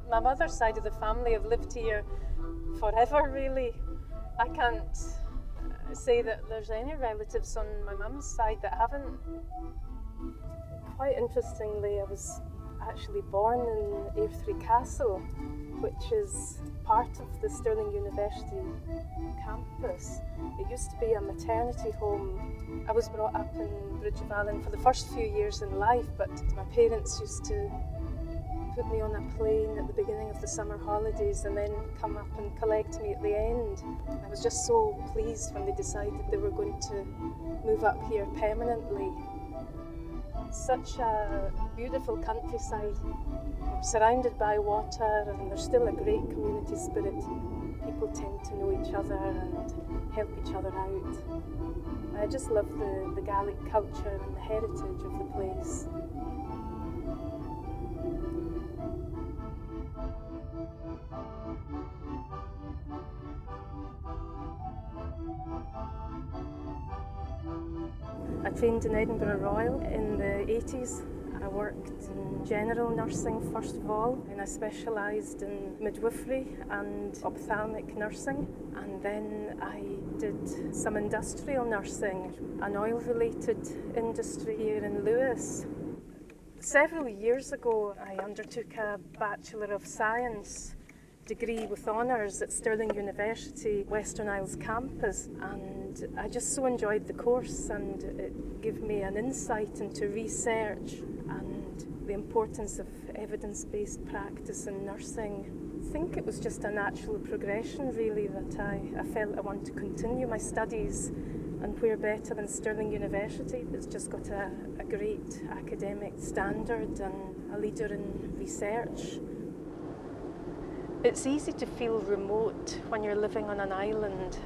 My mother's side of the family have lived here forever, really. I can't say that there's any relatives on my mum's side that haven't. Quite interestingly, I was actually born in Airthree Castle, which is part of the Stirling University campus. It used to be a maternity home. I was brought up in Bridge of Allen for the first few years in life, but my parents used to put me on a plane at the beginning of the summer holidays and then come up and collect me at the end. I was just so pleased when they decided they were going to move up here permanently. Such a beautiful countryside, surrounded by water, and there's still a great community spirit. People tend to know each other and help each other out. I just love the Gaelic culture and the heritage of the place. I trained in Edinburgh Royal in the 80s. I worked in general nursing first of all, and I specialised in midwifery and ophthalmic nursing. And then I did some industrial nursing, an oil-related industry here in Lewis. Several years ago, I undertook a Bachelor of Science degree with honours at Stirling University, Western Isles campus, and I just so enjoyed the course, and it gave me an insight into research and the importance of evidence-based practice in nursing. I think it was just a natural progression really that I felt I wanted to continue my studies, and where better than Stirling University. It's just got a great academic standard and a leader in research. It's easy to feel remote when you're living on an island,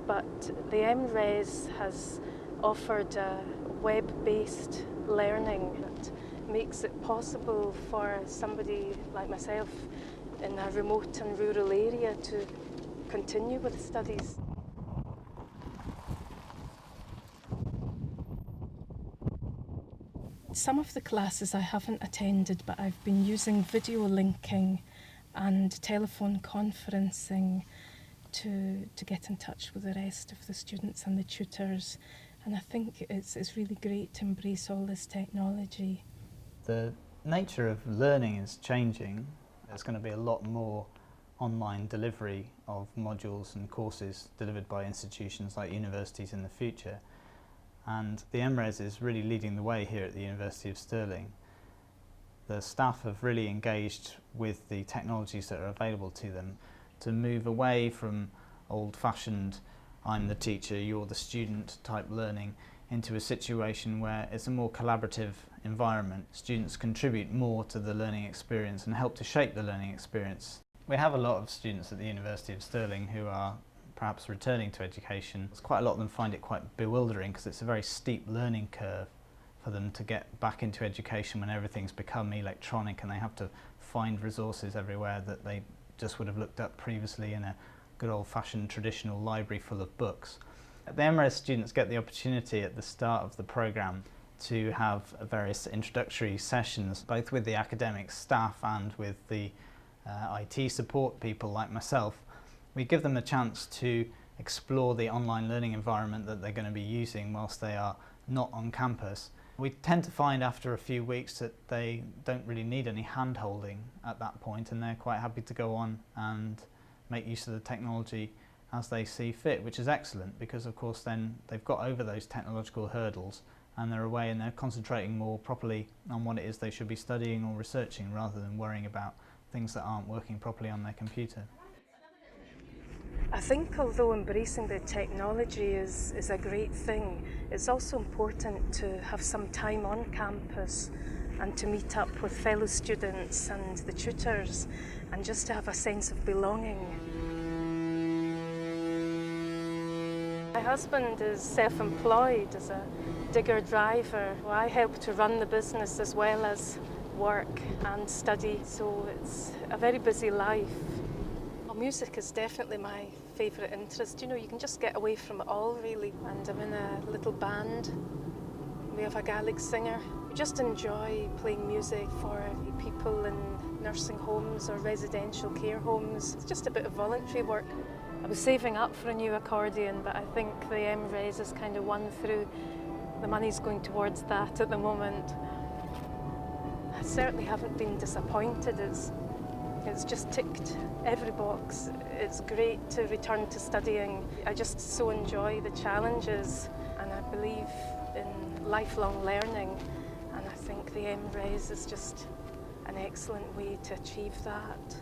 but the MRes has offered a web-based learning that makes it possible for somebody like myself in a remote and rural area to continue with studies. Some of the classes I haven't attended, but I've been using video linking and telephone conferencing to get in touch with the rest of the students and the tutors. And I think it's really great to embrace all this technology. The nature of learning is changing. There's going to be a lot more online delivery of modules and courses delivered by institutions like universities in the future. And the MRes is really leading the way here at the University of Stirling. The staff have really engaged with the technologies that are available to them to move away from old-fashioned I'm the teacher, you're the student type learning into a situation where it's a more collaborative environment. Students contribute more to the learning experience and help to shape the learning experience. We have a lot of students at the University of Stirling who are perhaps returning to education. Quite a lot of them find it quite bewildering because it's a very steep learning curve for them to get back into education when everything's become electronic and they have to find resources everywhere that they just would have looked up previously in a good old-fashioned traditional library full of books. The MRes students get the opportunity at the start of the programme to have various introductory sessions, both with the academic staff and with the IT support people like myself. We give them a chance to explore the online learning environment that they're going to be using whilst they are not on campus. We tend to find after a few weeks that they don't really need any hand-holding at that point, and they're quite happy to go on and make use of the technology as they see fit, which is excellent because of course then they've got over those technological hurdles and they're away and they're concentrating more properly on what it is they should be studying or researching rather than worrying about things that aren't working properly on their computer. I think although embracing the technology is a great thing, it's also important to have some time on campus and to meet up with fellow students and the tutors and just to have a sense of belonging. My husband is self-employed as a digger driver. I help to run the business as well as work and study, so it's a very busy life. Well, music is definitely my favourite interest. You know, you can just get away from it all really, and I'm in a little band. We have a Gaelic singer. just enjoy playing music for people in nursing homes or residential care homes. It's just a bit of voluntary work. I was saving up for a new accordion, but I think the MRes has kind of won through. The money's going towards that at the moment. I certainly haven't been disappointed. It's just ticked every box. It's great to return to studying. I just so enjoy the challenges, and I believe in lifelong learning, and I think the MRes is just an excellent way to achieve that.